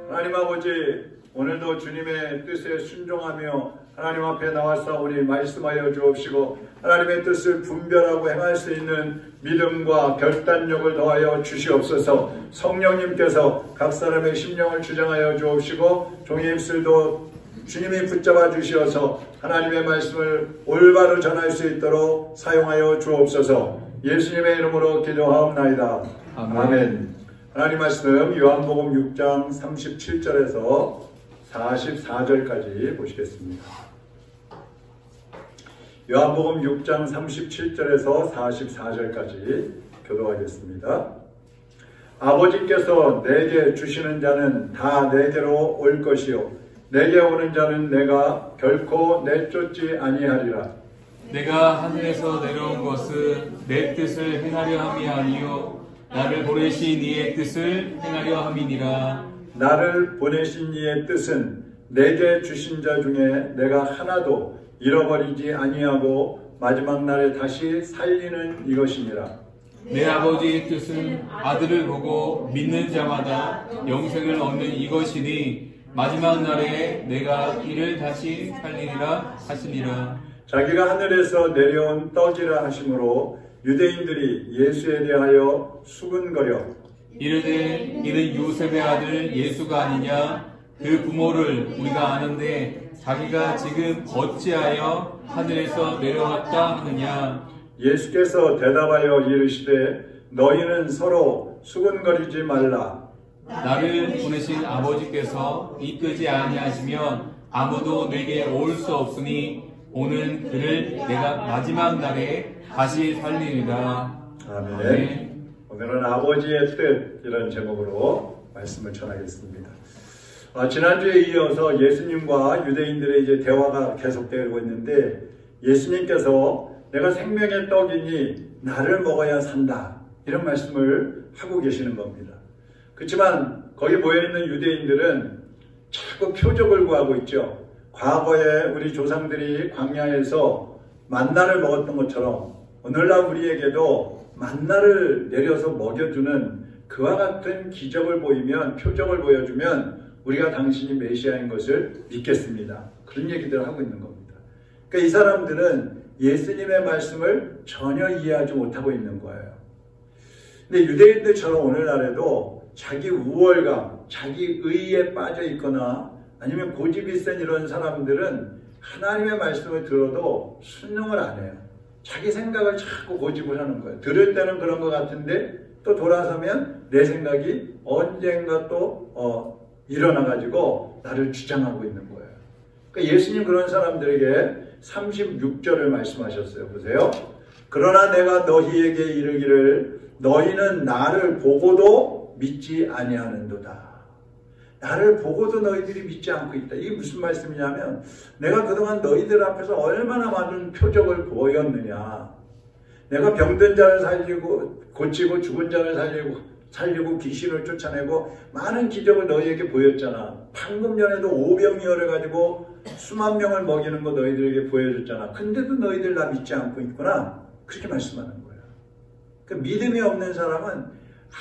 하나님 아버지, 오늘도 주님의 뜻에 순종하며 하나님 앞에 나와서 말씀하여 주옵시고 하나님의 뜻을 분별하고 행할 수 있는 믿음과 결단력을 더하여 주시옵소서. 성령님께서 각 사람의 심령을 주장하여 주옵시고 종의 입술도 주님이 붙잡아 주시어서 하나님의 말씀을 올바로 전할 수 있도록 사용하여 주옵소서. 예수님의 이름으로 기도하옵나이다. 아멘. 하나님 말씀 요한복음 6장 37절에서 44절까지 보시겠습니다. 요한복음 6장 37절에서 44절까지 교도하겠습니다. 아버지께서 내게 주시는 자는 다 내게로 올 것이요 내게 오는 자는 내가 결코 내쫓지 아니하리라. 내가 하늘에서 내려온 것은 내 뜻을 행하려 함이 아니요 나를 보내신 이의 뜻을 행하려 함이니라. 나를 보내신 이의 뜻은 내게 주신 자 중에 내가 하나도 잃어버리지 아니하고 마지막 날에 다시 살리는 이것이니라. 내 아버지의 뜻은 아들을 보고 믿는 자마다 영생을 얻는 이것이니 마지막 날에 내가 이를 다시 살리리라 하시니라. 자기가 하늘에서 내려온 떡이라 하심으로 유대인들이 예수에 대하여 수군거려 이르되 이는 요셉의 아들 예수가 아니냐. 그 부모를 우리가 아는데 자기가 지금 어찌하여 하늘에서 내려왔다 하느냐. 예수께서 대답하여 이르시되 너희는 서로 수군거리지 말라. 나를 보내신 아버지께서 이끄지 아니하시면 아무도 내게 올 수 없으니 오늘 그를 내가 마지막 날에 다시 살리리라. 아멘. 오늘은 아버지의 뜻 이런 제목으로 말씀을 전하겠습니다. 지난주에 이어서 예수님과 유대인들의 이제 대화가 계속되고 있는데 예수님께서 내가 생명의 떡이니 나를 먹어야 산다 이런 말씀을 하고 계시는 겁니다. 그렇지만 거기 모여있는 유대인들은 자꾸 표적을 구하고 있죠. 과거에 우리 조상들이 광야에서 만나를 먹었던 것처럼 오늘날 우리에게도 만나를 내려서 먹여주는 그와 같은 기적을 보이면 표적을 보여주면 우리가 당신이 메시아인 것을 믿겠습니다. 그런 얘기들을 하고 있는 겁니다. 그러니까 이 사람들은 예수님의 말씀을 전혀 이해하지 못하고 있는 거예요. 근데 유대인들처럼 오늘날에도 자기 우월감, 자기 의에 빠져 있거나 아니면 고집이 센 이런 사람들은 하나님의 말씀을 들어도 순종을 안 해요. 자기 생각을 자꾸 고집을 하는 거예요. 들을 때는 그런 것 같은데 또 돌아서면 내 생각이 언젠가 또 일어나가지고 나를 주장하고 있는 거예요. 그러니까 예수님 그런 사람들에게 36절을 말씀하셨어요. 보세요. 그러나 내가 너희에게 이르기를 너희는 나를 보고도 믿지 아니하는도다. 나를 보고도 너희들이 믿지 않고 있다. 이게 무슨 말씀이냐면 내가 그동안 너희들 앞에서 얼마나 많은 표적을 보였느냐. 내가 병든 자를 살리고 고치고 죽은 자를 살리고 귀신을 쫓아내고 많은 기적을 너희에게 보였잖아. 방금 전에도 오병이어를 가지고 수만 명을 먹이는 거 너희들에게 보여줬잖아. 근데도 너희들 나 믿지 않고 있구나. 그렇게 말씀하는 거예요. 그 믿음이 없는 사람은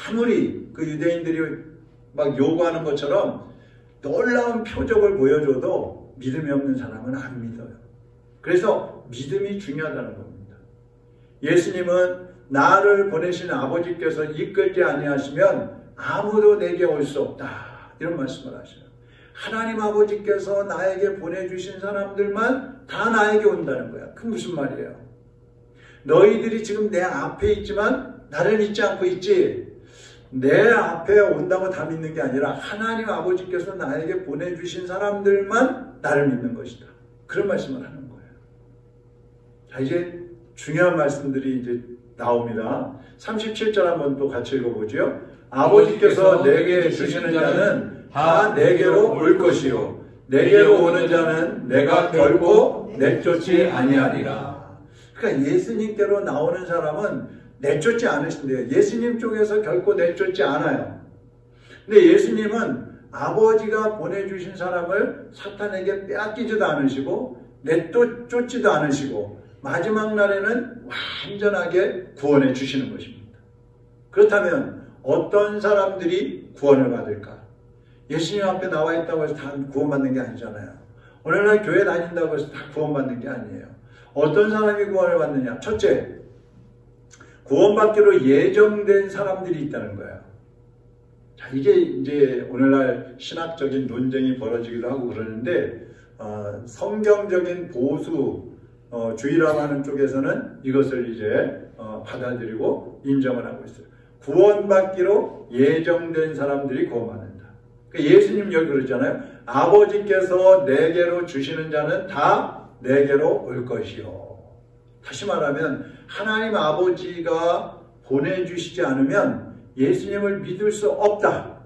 아무리 그 유대인들이 막 요구하는 것처럼 놀라운 표적을 보여줘도 믿음이 없는 사람은 안 믿어요. 그래서 믿음이 중요하다는 겁니다. 예수님은 나를 보내신 아버지께서 이끌지 아니하시면 아무도 내게 올 수 없다. 이런 말씀을 하셔요. 하나님 아버지께서 나에게 보내주신 사람들만 다 나에게 온다는 거야. 그 무슨 말이에요? 너희들이 지금 내 앞에 있지만 나를 믿지 않고 있지. 내 앞에 온다고 다 믿는 게 아니라 하나님 아버지께서 나에게 보내주신 사람들만 나를 믿는 것이다. 그런 말씀을 하는 거예요. 자, 이제 중요한 말씀들이 이제 나옵니다. 37절 한번 또 같이 읽어보죠. 아버지께서 내게 주시는 자는 다 내게로 올 것이요 내게로 오는 자는 내가 결코 내쫓지 아니하리라. 그러니까 예수님께로 나오는 사람은 내쫓지 않으신대요. 예수님 쪽에서 결코 내쫓지 않아요. 근데 예수님은 아버지가 보내주신 사람을 사탄에게 빼앗기지도 않으시고 내쫓지도 않으시고 마지막 날에는 완전하게 구원해 주시는 것입니다. 그렇다면 어떤 사람들이 구원을 받을까? 예수님 앞에 나와 있다고 해서 다 구원받는 게 아니잖아요. 오늘날 교회 다닌다고 해서 다 구원받는 게 아니에요. 어떤 사람이 구원을 받느냐? 첫째, 구원받기로 예정된 사람들이 있다는 거예요. 자, 이게 이제 오늘날 신학적인 논쟁이 벌어지기도 하고 그러는데, 성경적인 보수, 주의라고 하는 쪽에서는 이것을 이제 받아들이고 인정을 하고 있어요. 구원받기로 예정된 사람들이 구원받는다. 그러니까 예수님 여기 그러잖아요. 아버지께서 내게로 주시는 자는 다 내게로 올 것이요. 다시 말하면 하나님 아버지가 보내주시지 않으면 예수님을 믿을 수 없다.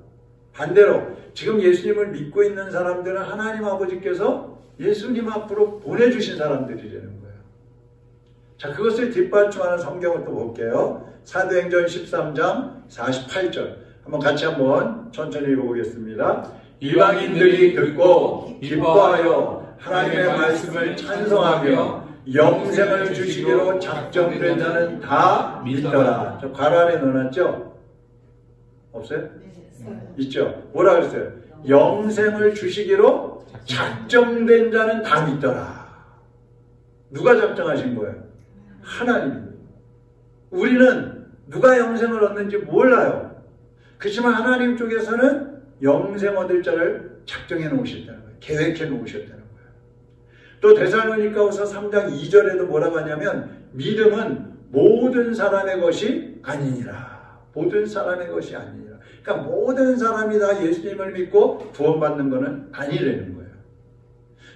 반대로 지금 예수님을 믿고 있는 사람들은 하나님 아버지께서 예수님 앞으로 보내주신 사람들이라는 거예요. 자, 그것을 뒷받침하는 성경을 또 볼게요. 사도행전 13장 48절. 한번 같이 한번 천천히 읽어보겠습니다. 이방인들이 듣고 기뻐하여 하나님의 말씀을 찬송하며 영생을 주시기로 작정된 자는 다 믿더라. 저 괄호 안에 넣어놨죠? 없어요? 있죠? 뭐라 그랬어요? 영생을 주시기로 작정된 자는 다 믿더라. 누가 작정하신 거예요? 하나님. 우리는 누가 영생을 얻는지 몰라요. 그렇지만 하나님 쪽에서는 영생 얻을 자를 작정해 놓으셨다는 거예요. 계획해 놓으셨다는 거예요. 또 데살로니가후서 3장 2절에도 뭐라고 하냐면 믿음은 모든 사람의 것이 아니니라. 모든 사람의 것이 아니니라. 그러니까 모든 사람이 다 예수님을 믿고 구원받는 것은 아니라는 거예요.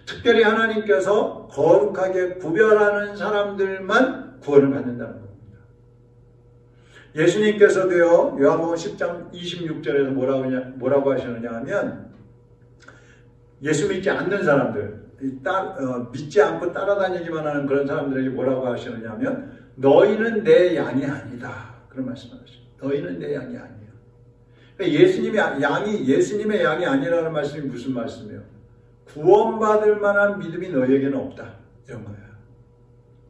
특별히 하나님께서 거룩하게 구별하는 사람들만 구원을 받는다는 겁니다. 예수님께서도요, 요한복음 10장 26절에서 뭐라고 하시느냐 하면, 예수 믿지 않는 사람들, 믿지 않고 따라다니기만 하는 그런 사람들에게 뭐라고 하시느냐 하면, 너희는 내 양이 아니다. 그런 말씀을 하시죠. 너희는 내 양이 아니에요. 그러니까 예수님의 양이 아니라는 말씀이 무슨 말씀이에요? 구원받을 만한 믿음이 너희에게는 없다. 이런 거예요.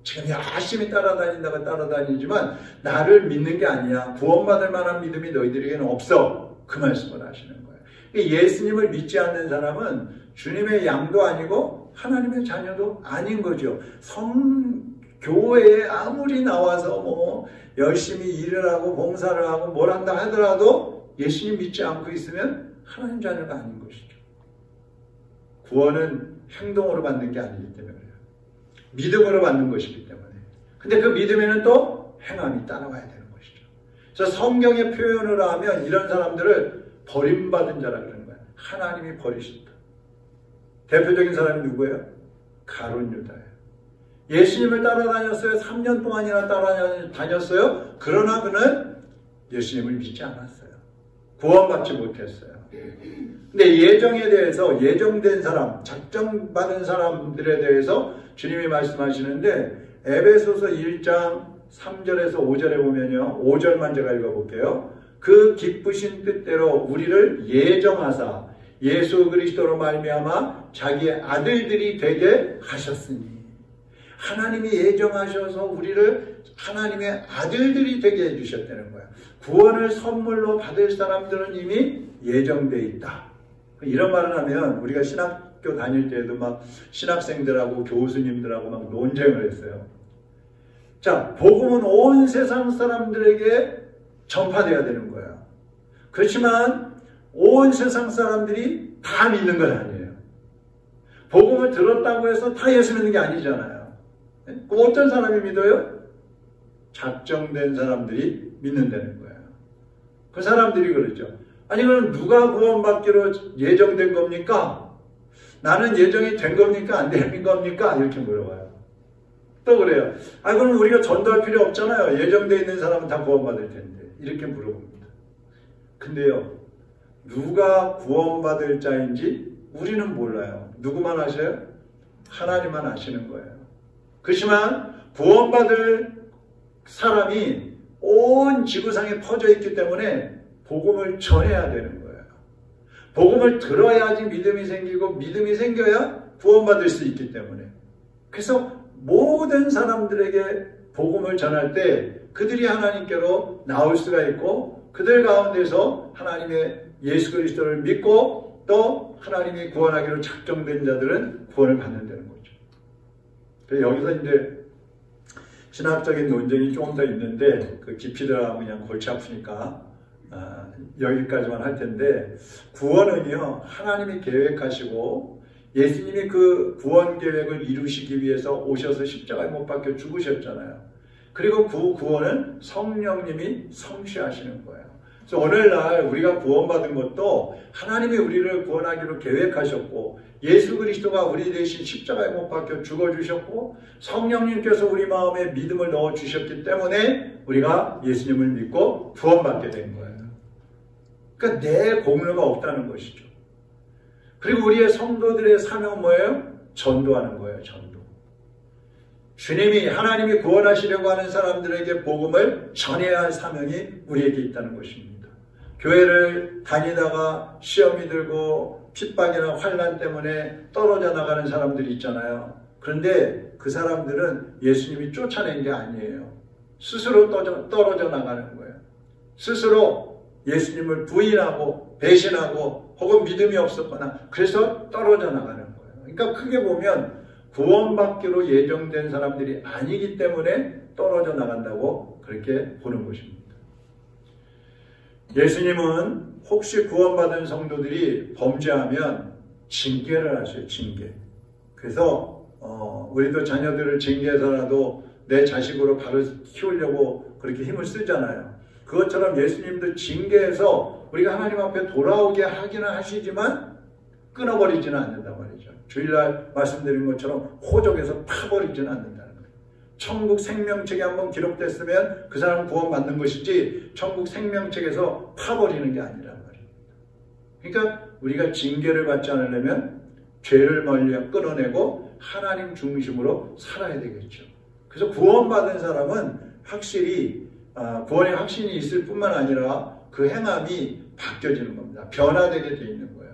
지금 열심히 따라다닌다고 따라다니지만 나를 믿는 게 아니야. 구원받을 만한 믿음이 너희들에게는 없어. 그 말씀을 하시는 거예요. 예수님을 믿지 않는 사람은 주님의 양도 아니고 하나님의 자녀도 아닌 거죠. 교회에 아무리 나와서 뭐 열심히 일을 하고 봉사를 하고 뭘 한다 하더라도 예수님 믿지 않고 있으면 하나님 자녀가 아닌 것이죠. 구원은 행동으로 받는 게 아니기 때문에 그래요. 믿음으로 받는 것이기 때문에. 근데 그 믿음에는 또 행함이 따라와야 되는 것이죠. 그래서 성경의 표현으로 하면 이런 사람들을 버림받은 자라 그러는 거예요. 하나님이 버리셨다. 대표적인 사람이 누구예요? 가룟 유다예요. 예수님을 따라다녔어요. 3년 동안이나 따라다녔어요. 그러나 그는 예수님을 믿지 않았어요. 구원받지 못했어요. 근데 예정에 대해서 예정된 사람, 작정받은 사람들에 대해서 주님이 말씀하시는데 에베소서 1장 3절에서 5절에 보면요. 5절만 제가 읽어볼게요. 그 기쁘신 뜻대로 우리를 예정하사 예수 그리스도로 말미암아 자기의 아들들이 되게 하셨으니 하나님이 예정하셔서 우리를 하나님의 아들들이 되게 해주셨다는 거예요. 구원을 선물로 받을 사람들은 이미 예정되어 있다. 이런 말을 하면 우리가 신학교 다닐 때에도 막 신학생들하고 교수님들하고 막 논쟁을 했어요. 자, 복음은 온 세상 사람들에게 전파되어야 되는 거예요. 그렇지만 온 세상 사람들이 다 믿는 건 아니에요. 복음을 들었다고 해서 다 예수 믿는 게 아니잖아요. 그럼 어떤 사람이 믿어요? 작정된 사람들이 믿는다는 거예요. 그 사람들이 그러죠. 아니 그럼 누가 구원받기로 예정된 겁니까? 나는 예정이 된 겁니까? 안 된 겁니까? 이렇게 물어봐요. 또 그래요. 아 그럼 우리가 전도할 필요 없잖아요. 예정되어 있는 사람은 다 구원받을 텐데. 이렇게 물어봅니다. 근데요. 누가 구원받을 자인지 우리는 몰라요. 누구만 아셔요? 하나님만 아시는 거예요. 그렇지만 구원받을 사람이 온 지구상에 퍼져 있기 때문에 복음을 전해야 되는 거예요. 복음을 들어야지 믿음이 생기고 믿음이 생겨야 구원받을 수 있기 때문에. 그래서 모든 사람들에게 복음을 전할 때 그들이 하나님께로 나올 수가 있고 그들 가운데서 하나님의 예수 그리스도를 믿고 또 하나님이 구원하기로 작정된 자들은 구원을 받는다는 거죠. 그래서 여기서 이제 신학적인 논쟁이 조금 더 있는데 그 깊이 들어가면 그냥 골치 아프니까 여기까지만 할 텐데, 구원은요 하나님이 계획하시고 예수님이 그 구원 계획을 이루시기 위해서 오셔서 십자가에 못 박혀 죽으셨잖아요. 그리고 그 구원은 성령님이 성취하시는 거예요. 그래서 오늘날 우리가 구원받은 것도 하나님이 우리를 구원하기로 계획하셨고, 예수 그리스도가 우리 대신 십자가에 못 박혀 죽어주셨고, 성령님께서 우리 마음에 믿음을 넣어주셨기 때문에 우리가 예수님을 믿고 구원받게 된 거예요. 그러니까 내 공로가 없다는 것이죠. 그리고 우리의 성도들의 사명은 뭐예요? 전도하는 거예요. 전도. 주님이, 하나님이 구원하시려고 하는 사람들에게 복음을 전해야 할 사명이 우리에게 있다는 것입니다. 교회를 다니다가 시험이 들고 핍박이나 환난 때문에 떨어져 나가는 사람들이 있잖아요. 그런데 그 사람들은 예수님이 쫓아낸 게 아니에요. 스스로 떨어져 나가는 거예요. 스스로 예수님을 부인하고 배신하고 혹은 믿음이 없었거나 그래서 떨어져 나가는 거예요. 그러니까 크게 보면 구원받기로 예정된 사람들이 아니기 때문에 떨어져 나간다고 그렇게 보는 것입니다. 예수님은 혹시 구원받은 성도들이 범죄하면 징계를 하셔요. 징계. 그래서 우리도 자녀들을 징계해서라도 내 자식으로 바로 키우려고 그렇게 힘을 쓰잖아요. 그것처럼 예수님도 징계해서 우리가 하나님 앞에 돌아오게 하기는 하시지만 끊어버리지는 않는단 말이죠. 주일날 말씀드린 것처럼 호적에서 파버리지는 않는다는 거예요. 천국 생명책에 한번 기록됐으면 그 사람은 구원받는 것이지 천국 생명책에서 파버리는 게 아니란 말입니다. 그러니까 우리가 징계를 받지 않으려면 죄를 멀리 끊어내고 하나님 중심으로 살아야 되겠죠. 그래서 구원받은 사람은 확실히 구원의 확신이 있을 뿐만 아니라 그 행함이 바뀌어지는 겁니다. 변화되게 돼 있는 거예요.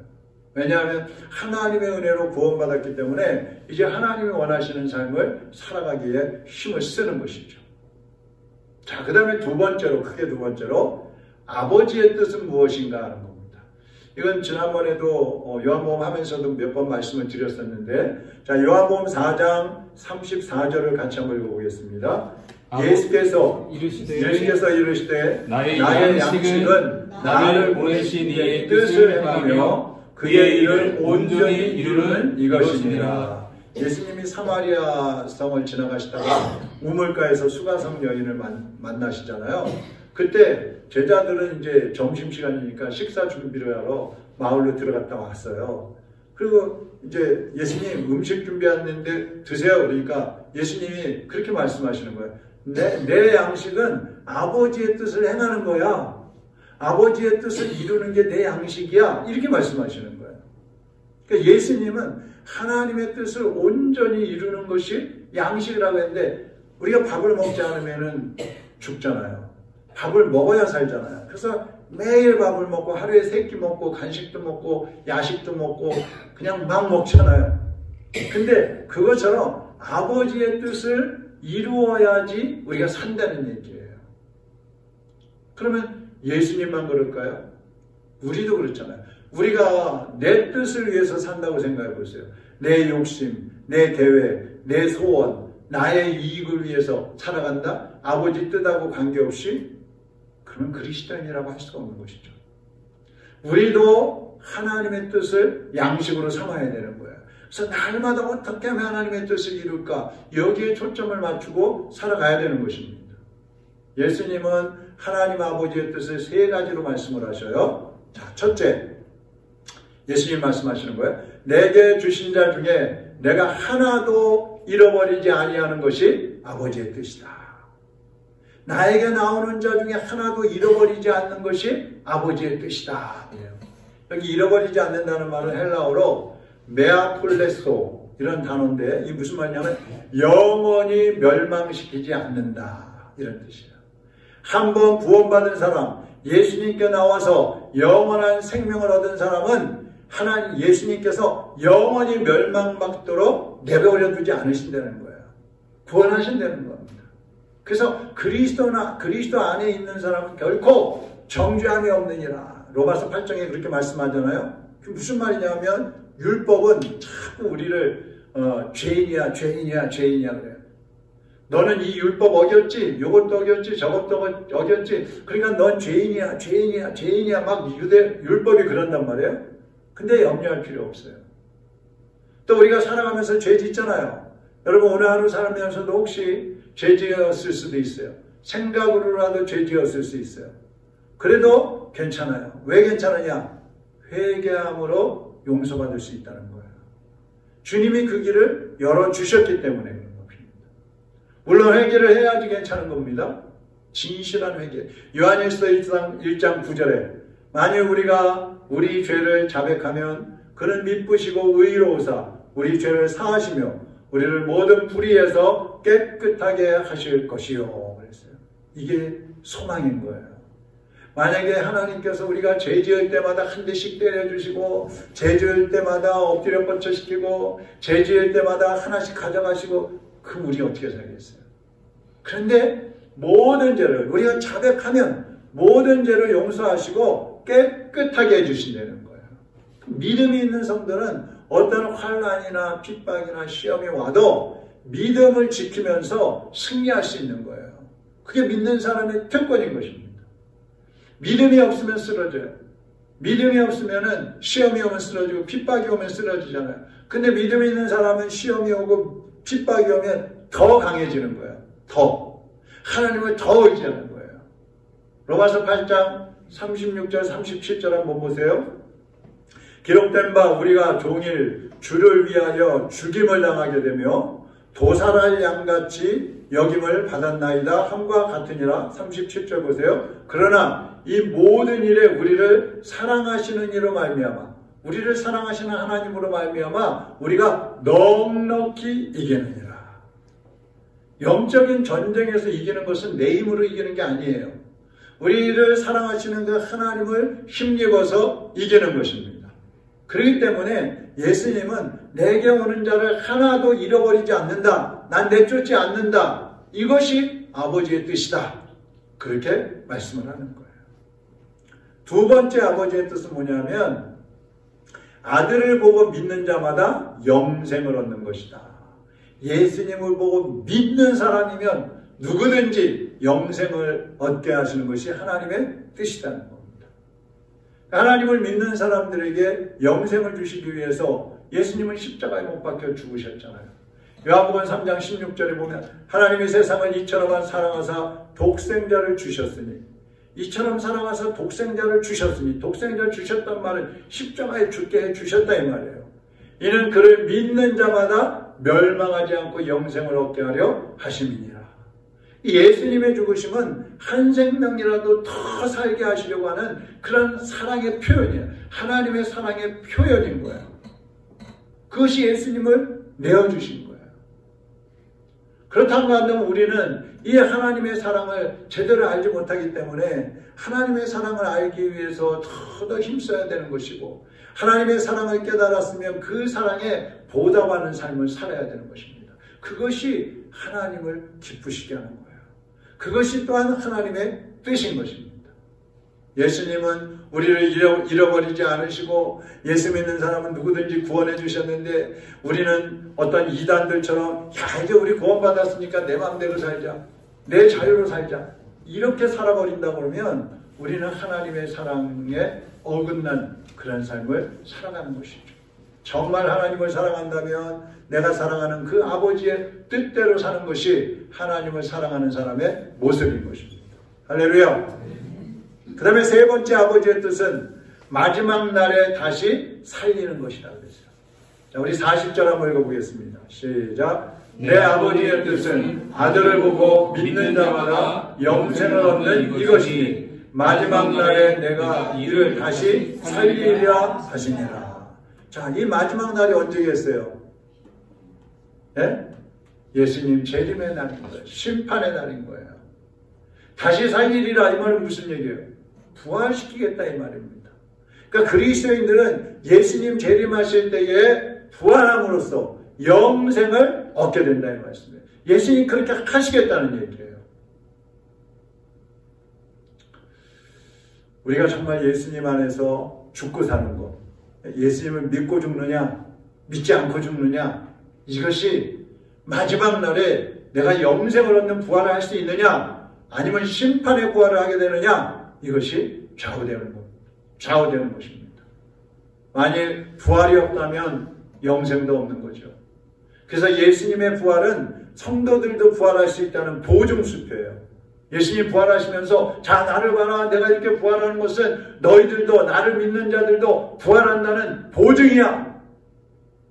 왜냐하면 하나님의 은혜로 구원받았기 때문에 이제 하나님이 원하시는 삶을 살아가기에 힘을 쓰는 것이죠. 자, 그 다음에 크게 두 번째로 아버지의 뜻은 무엇인가 하는 겁니다. 이건 지난번에도 요한복음 하면서도 몇 번 말씀을 드렸었는데, 자, 요한복음 4장 34절을 같이 한번 읽어보겠습니다. 예수께서 이르시되 나의 양식은 나를 보내신 이의 뜻을 행하며 그의 일을 온전히 이루는 이것이니라. 예수님이 사마리아 성을 지나가시다가 우물가에서 수가성 여인을 만나시잖아요. 그때 제자들은 이제 점심시간이니까 식사 준비를 하러 마을로 들어갔다 왔어요. 그리고 이제 예수님 음식 준비했는데 드세요. 그러니까 예수님이 그렇게 말씀하시는 거예요. 내 양식은 아버지의 뜻을 행하는 거야. 아버지의 뜻을 이루는 게 내 양식이야. 이렇게 말씀하시는 거예요. 그러니까 예수님은 하나님의 뜻을 온전히 이루는 것이 양식이라고 했는데, 우리가 밥을 먹지 않으면 죽잖아요. 밥을 먹어야 살잖아요. 그래서 매일 밥을 먹고 하루에 3끼 먹고 간식도 먹고 야식도 먹고 그냥 막 먹잖아요. 근데 그것처럼 아버지의 뜻을 이루어야지 우리가 산다는 얘기예요. 그러면 예수님만 그럴까요? 우리도 그렇잖아요. 우리가 내 뜻을 위해서 산다고 생각해 보세요. 내 욕심, 내 계획, 내 소원, 나의 이익을 위해서 살아간다? 아버지 뜻하고 관계없이? 그러면 그리스도인이라고 할 수가 없는 것이죠. 우리도 하나님의 뜻을 양식으로 삼아야 되는 거예요. 그래서 날마다 어떻게 하면 하나님의 뜻을 이룰까? 여기에 초점을 맞추고 살아가야 되는 것입니다. 예수님은 하나님 아버지의 뜻을 3가지로 말씀을 하셔요. 자, 첫째, 예수님 말씀하시는 거예요. 내게 주신 자 중에 내가 하나도 잃어버리지 아니하는 것이 아버지의 뜻이다. 나에게 나오는 자 중에 하나도 잃어버리지 않는 것이 아버지의 뜻이다. 여기 잃어버리지 않는다는 말은 헬라어로 메아폴레소 이런 단어인데, 이 무슨 말이냐면 영원히 멸망시키지 않는다 이런 뜻이에요. 한번 구원받은 사람, 예수님께 나와서 영원한 생명을 얻은 사람은 하나님 예수님께서 영원히 멸망받도록 내버려 두지 않으신다는 거예요. 구원하신다는 겁니다. 그래서 그리스도 안에 있는 사람은 결코 정죄함이 없느니라. 로마서 8장에 그렇게 말씀하잖아요. 그게 무슨 말이냐면 율법은 자꾸 우리를 죄인이야 그래요. 너는 이 율법 어겼지, 요것도 어겼지, 저것도 어겼지. 그러니까 넌 죄인이야. 막 율법이 그런단 말이에요. 근데 염려할 필요 없어요. 또 우리가 살아가면서 죄 짓잖아요. 여러분 오늘 하루 살면서도 혹시 죄 지었을 수도 있어요. 생각으로라도 죄 지었을 수 있어요. 그래도 괜찮아요. 왜 괜찮으냐? 회개함으로 용서받을 수 있다는 거예요. 주님이 그 길을 열어주셨기 때문에 그런 겁니다. 물론 회개를 해야지 괜찮은 겁니다. 진실한 회개. 요한일서 1장 9절에 만일 우리가 우리 죄를 자백하면 그는 미쁘시고 의로우사 우리 죄를 사하시며 우리를 모든 불의에서 깨끗하게 하실 것이요. 그랬어요. 이게 소망인 거예요. 만약에 하나님께서 우리가 죄 지을 때마다 한 대씩 때려주시고 죄 지을 때마다 엎드려 뻗쳐시키고 죄 지을 때마다 하나씩 가져가시고 그럼 우리 어떻게 살겠어요? 그런데 모든 죄를 우리가 자백하면 모든 죄를 용서하시고 깨끗하게 해주신다는 거예요. 믿음이 있는 성도는 어떤 환난이나 핍박이나 시험이 와도 믿음을 지키면서 승리할 수 있는 거예요. 그게 믿는 사람의 특권인 것입니다. 믿음이 없으면 쓰러져요. 믿음이 없으면 시험이 오면 쓰러지고 핍박이 오면 쓰러지잖아요. 근데 믿음이 있는 사람은 시험이 오고 핍박이 오면 더 강해지는 거예요. 더. 하나님을 더 의지하는 거예요. 로마서 8장 36절 37절 한번 보세요. 기록된 바 우리가 종일 주를 위하여 죽임을 당하게 되며 도살할 양같이 여김을 받았나이다 함과 같으니라. 37절 보세요. 그러나 이 모든 일에 우리를 사랑하시는 이로 말미암아 우리를 사랑하시는 하나님으로 말미암아 우리가 넉넉히 이기느니라. 영적인 전쟁에서 이기는 것은 내 힘으로 이기는 게 아니에요. 우리를 사랑하시는 그 하나님을 힘입어서 이기는 것입니다. 그렇기 때문에 예수님은 내게 오는 자를 하나도 잃어버리지 않는다. 난 내쫓지 않는다. 이것이 아버지의 뜻이다. 그렇게 말씀을 하는 거예요. 두 번째 아버지의 뜻은 뭐냐면 아들을 보고 믿는 자마다 영생을 얻는 것이다. 예수님을 보고 믿는 사람이면 누구든지 영생을 얻게 하시는 것이 하나님의 뜻이라는 겁니다. 하나님을 믿는 사람들에게 영생을 주시기 위해서 예수님은 십자가에 못 박혀 죽으셨잖아요. 요한복음 3장 16절에 보면 하나님이 세상을 이처럼 사랑하사 독생자를 주셨으니 이처럼 사랑하사 독생자를 주셨으니 독생자를 주셨단 말은 십자가에 죽게 해주셨다 이 말이에요. 이는 그를 믿는 자마다 멸망하지 않고 영생을 얻게 하려 하심이니라. 예수님의 죽으심은 한 생명이라도 더 살게 하시려고 하는 그런 사랑의 표현이에요. 하나님의 사랑의 표현인 거예요. 그것이 예수님을 내어주신 거예요. 그렇다고 한다면 우리는 이 하나님의 사랑을 제대로 알지 못하기 때문에 하나님의 사랑을 알기 위해서 더 힘써야 되는 것이고 하나님의 사랑을 깨달았으면 그 사랑에 보답하는 삶을 살아야 되는 것입니다. 그것이 하나님을 기쁘시게 하는 거예요. 그것이 또한 하나님의 뜻인 것입니다. 예수님은 우리를 잃어버리지 않으시고 예수 믿는 사람은 누구든지 구원해 주셨는데 우리는 어떤 이단들처럼 야 이제 우리 구원받았으니까 내 마음대로 살자. 내 자유로 살자. 이렇게 살아버린다고 그러면 우리는 하나님의 사랑에 어긋난 그런 삶을 살아가는 것이죠. 정말 하나님을 사랑한다면 내가 사랑하는 그 아버지의 뜻대로 사는 것이 하나님을 사랑하는 사람의 모습인 것입니다. 할렐루야. 그 다음에 세 번째 아버지의 뜻은 마지막 날에 다시 살리는 것이라고 그랬어요. 자, 우리 40절 한번 읽어보겠습니다. 시작. 내 아버지의 뜻은 아들을 보고 믿는 자마다 영생을 얻는 이것이니 마지막 날에 내가 이를 다시 살리리라 하시니라. 자, 이 마지막 날이 언제겠어요? 네? 예수님 재림의 날인 거예요. 심판의 날인 거예요. 다시 살리리라 이 말은 무슨 얘기예요? 부활시키겠다 이 말입니다. 그러니까 그리스도인들은 예수님 재림하실 때에 부활함으로써 영생을 얻게 된다 이 말씀이에요. 예수님 그렇게 하시겠다는 얘기예요. 우리가 정말 예수님 안에서 죽고 사는 것, 예수님을 믿고 죽느냐, 믿지 않고 죽느냐, 이것이 마지막 날에 내가 영생을 얻는 부활을 할 수 있느냐, 아니면 심판의 부활을 하게 되느냐, 이것이 좌우되는 것, 좌우되는 것입니다. 만일 부활이 없다면 영생도 없는 거죠. 그래서 예수님의 부활은 성도들도 부활할 수 있다는 보증수표예요. 예수님 부활하시면서 자 나를 봐라, 내가 이렇게 부활하는 것은 너희들도 나를 믿는 자들도 부활한다는 보증이야,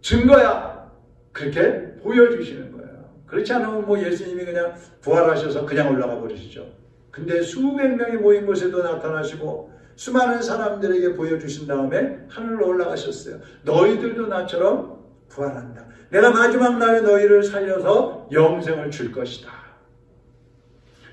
증거야, 그렇게 보여주시는 거예요. 그렇지 않으면 뭐 예수님이 그냥 부활하셔서 그냥 올라가 버리시죠. 근데 수백 명이 모인 곳에도 나타나시고 수많은 사람들에게 보여주신 다음에 하늘로 올라가셨어요. 너희들도 나처럼 부활한다. 내가 마지막 날에 너희를 살려서 영생을 줄 것이다.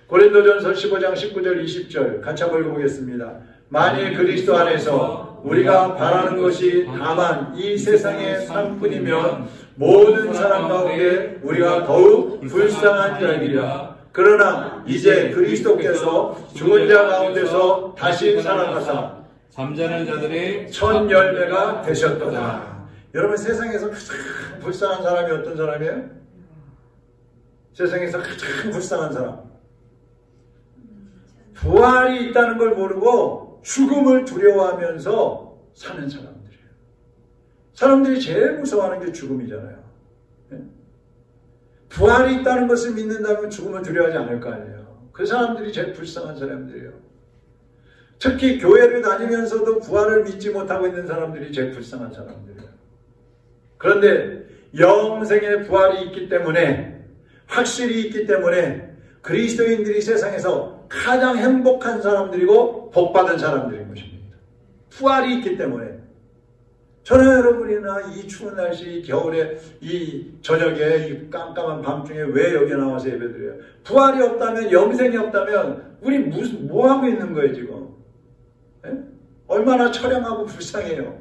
고린도전서 15장 19절 20절 같이 한번 읽어보겠습니다. 만일 그리스도 안에서 우리가 바라는 것이 다만 이 세상의 삶뿐이면 모든 사람 가운데 우리가 더욱 불쌍한 자이리라. 그러나 이제 그리스도께서 죽은 자 가운데서 다시 살아나사 잠자는 자들의 첫 열매가 되셨도다. 여러분, 세상에서 가장 불쌍한 사람이 어떤 사람이에요? 세상에서 가장 불쌍한 사람, 부활이 있다는 걸 모르고 죽음을 두려워하면서 사는 사람들이에요. 사람들이 제일 무서워하는 게 죽음이잖아요. 부활이 있다는 것을 믿는다면 죽음을 두려워하지 않을 거 아니에요. 그 사람들이 제일 불쌍한 사람들이에요. 특히 교회를 다니면서도 부활을 믿지 못하고 있는 사람들이 제일 불쌍한 사람들이에요. 그런데 영생의 부활이 있기 때문에, 확실히 있기 때문에 그리스도인들이 세상에서 가장 행복한 사람들이고 복받은 사람들인 것입니다. 부활이 있기 때문에. 저는 여러분이나 이 추운 날씨, 겨울에 이 저녁에 이 깜깜한 밤중에 왜 여기 나와서 예배드려요? 부활이 없다면, 영생이 없다면 우리 뭐 하고 있는 거예요 지금? 에? 얼마나 처량하고 불쌍해요.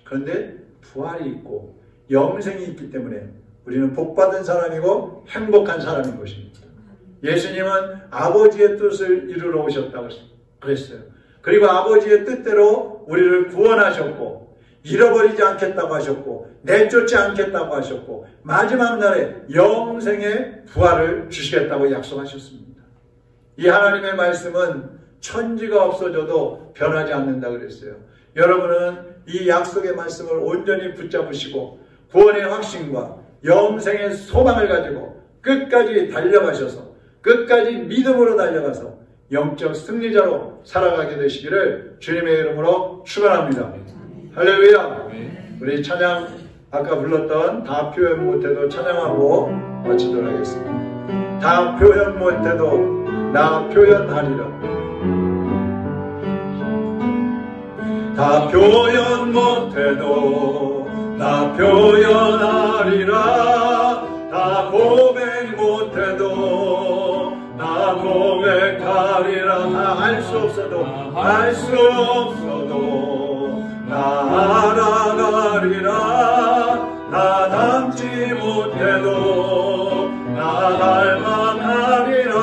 그런데 부활이 있고 영생이 있기 때문에 우리는 복받은 사람이고 행복한 사람인 것입니다. 예수님은 아버지의 뜻을 이루러 오셨다고 그랬어요. 그리고 아버지의 뜻대로 우리를 구원하셨고 잃어버리지 않겠다고 하셨고 내쫓지 않겠다고 하셨고 마지막 날에 영생의 부활을 주시겠다고 약속하셨습니다. 이 하나님의 말씀은 천지가 없어져도 변하지 않는다 그랬어요. 여러분은 이 약속의 말씀을 온전히 붙잡으시고 구원의 확신과 영생의 소망을 가지고 끝까지 달려가셔서 끝까지 믿음으로 달려가서 영적 승리자로 살아가게 되시기를 주님의 이름으로 축원합니다. 할렐루야. 우리 찬양 아까 불렀던 다 표현 못해도 찬양하고 마치도록 하겠습니다. 다 표현 못해도 나 표현하리라. 다 표현 못해도 나 표현하리라. 다 고백 못해도 나 고백하리라. 다 알 수 없어도 알 수 없어도 나 알아가리라. 나 닮지 못해도 나 닮아가리라.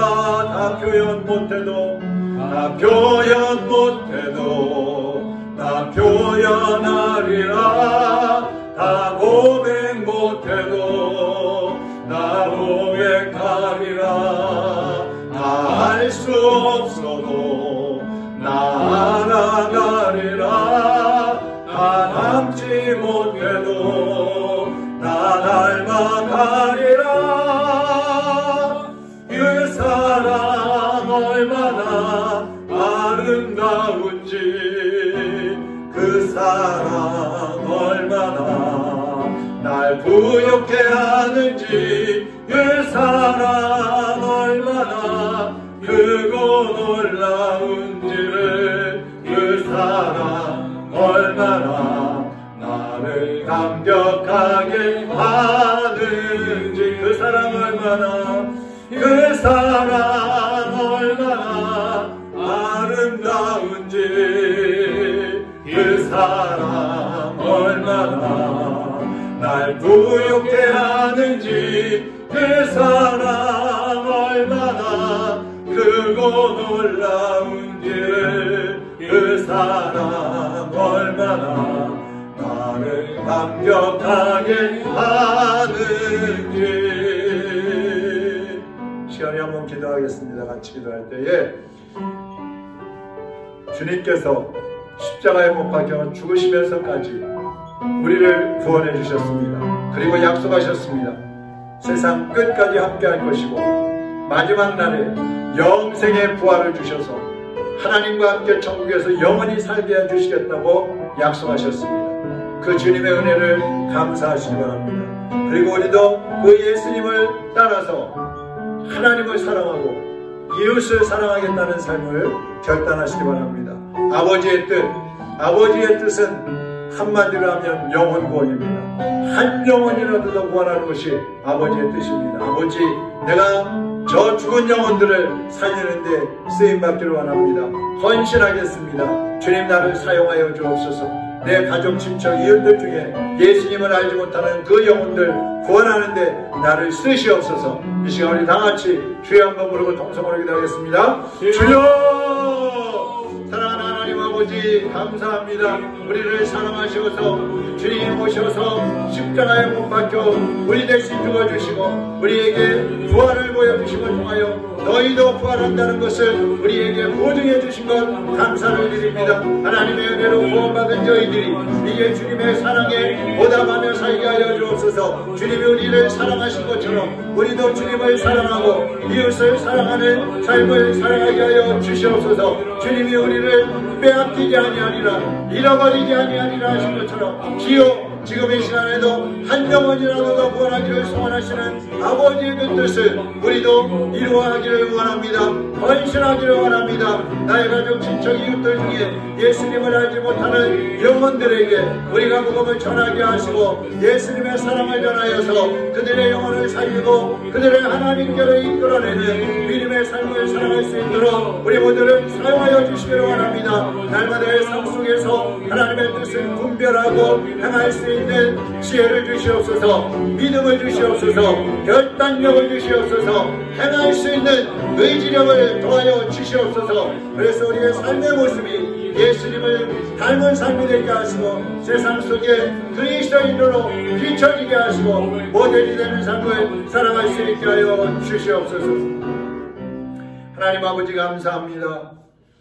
다 표현 못해도 나 표현 못해도 나 표현하리라. 다 고백 못해도 나 고백하리라. 다 알 수 없어도 나 알아가리라. 다 닮지 못해도 나 닮아가리라. 그 사랑 얼마나 아름다운지, 그 사랑 얼마나 날 부욕해 하는지, 그 사랑 얼마나 크고 놀라운지를, 그 사랑 얼마나 나를 감격하게 하는지, 그 사랑 얼마나, 그 사랑 얼마나 아름다운지, 그 사랑 얼마나 날 부욕해 하는지, 그 사랑 얼마나 크고 놀라운지 그 사랑 얼마나 나를 감격하게 하는지. 시간에 한번 기도하겠습니다. 같이 기도할 때에 주님께서 십자가에 못 박혀 죽으시면서까지 우리를 구원해 주셨습니다. 그리고 약속하셨습니다. 세상 끝까지 함께 할 것이고 마지막 날에 영생의 부활을 주셔서 하나님과 함께 천국에서 영원히 살게 해주시겠다고 약속하셨습니다. 그 주님의 은혜를 감사하시기 바랍니다. 그리고 우리도 그 예수님을 따라서 하나님을 사랑하고 이웃을 사랑하겠다는 삶을 결단하시기 바랍니다. 아버지의 뜻은 한마디로 하면 영혼 구원입니다. 한 영혼이라도 더 구원하는 것이 아버지의 뜻입니다. 아버지, 내가 저 죽은 영혼들을 살리는데 쓰임받기를 원합니다. 헌신하겠습니다. 주님, 나를 사용하여 주옵소서. 내 가족, 친척, 이웃들 중에 예수님을 알지 못하는 그 영혼들 구원하는데 나를 쓰시옵소서. 이 시간 우리 다같이 주여 한번 부르고 통성으로 기도하겠습니다. 주여! 사랑하는 하나님 아버지, 감사합니다. 우리를 사랑하셔서 주님 오셔서 십자가에 못 박혀 우리 대신 죽어주시고 우리에게 부활을 보여주심을 통하여 너희도 부활한다는 것을 우리에게 보증해 주신 것 감사를 드립니다. 하나님의 은혜로 구원받은 저희들이 이제 주님의 사랑에 보답하며 살게 하여 주옵소서. 주님이 우리를 사랑하신 것처럼 우리도 주님을 사랑하고 이웃을 사랑하는 삶을 살아가게 하여 주시옵소서. 주님이 우리를 빼앗기지 아니하리라, 잃어버리지 아니하리라 하신 것처럼 주여, 지금 이 시간에도 한 영혼이라도 더 구원하기를 소원하시는 아버지의 그 뜻을 우리도 이루어가기를 원합니다. 헌신하기를 원합니다. 나의 가족, 친척, 이웃들 중에 예수님을 알지 못하는 영혼들에게 우리가 복음을 전하게 하시고 예수님의 사랑을 전하여서 그들의 영혼을 살리고 그들의 하나님께로 이끌어내는 믿음의 삶을 살아갈 수 있도록 우리 모두를 사용하여 주시기를 원합니다. 날마다의 삶 속에서 하나님의 뜻을 분별하고 행할 수 있는 지혜를 주시옵소서. 믿음을 주시옵소서. 결단력을 주시옵소서. 행할 수 있는 의지력을 더하여 주시옵소서. 그래서 우리의 삶의 모습이 예수님을 닮은 삶이 되게 하시고 세상 속에 그리스도인으로 비춰지게 하시고 모델이 되는 삶을 살아갈 수 있게 하여 주시옵소서. 하나님 아버지, 감사합니다.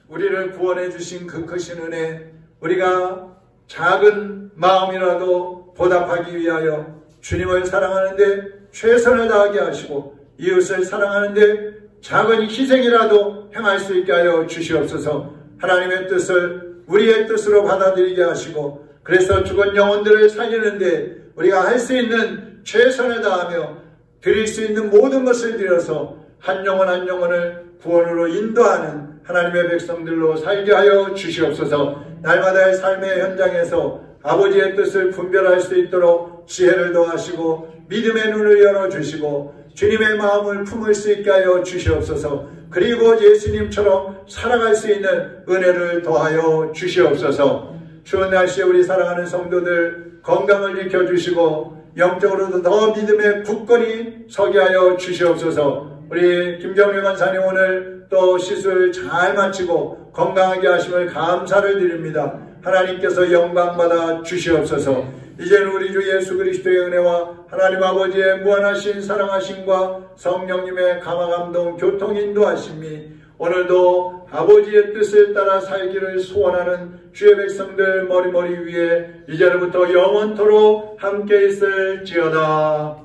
우리를 구원해 주신 그 크신 은혜, 우리가 작은 마음이라도 보답하기 위하여 주님을 사랑하는데 최선을 다하게 하시고 이웃을 사랑하는데 작은 희생이라도 행할 수 있게 하여 주시옵소서. 하나님의 뜻을 우리의 뜻으로 받아들이게 하시고 그래서 죽은 영혼들을 살리는데 우리가 할 수 있는 최선을 다하며 드릴 수 있는 모든 것을 드려서 한 영혼 한 영혼을 구원으로 인도하는 하나님의 백성들로 살게 하여 주시옵소서. 날마다의 삶의 현장에서 아버지의 뜻을 분별할 수 있도록 지혜를 더하시고 믿음의 눈을 열어주시고 주님의 마음을 품을 수 있게 하여 주시옵소서. 그리고 예수님처럼 살아갈 수 있는 은혜를 더하여 주시옵소서. 추운 날씨에 우리 사랑하는 성도들 건강을 지켜주시고 영적으로도 더 믿음의 굳건히 서게 하여 주시옵소서. 우리 김경래 간사님 오늘 또 시술 잘 마치고 건강하게 하심을 감사를 드립니다. 하나님께서 영광받아 주시옵소서. 이제는 우리 주 예수 그리스도의 은혜와 하나님 아버지의 무한하신 사랑하심과 성령님의 감화감동 교통 인도하심이 오늘도 아버지의 뜻을 따라 살기를 소원하는 주의 백성들 머리머리 위에 이제부터 영원토록 함께 있을지어다.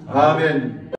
아멘.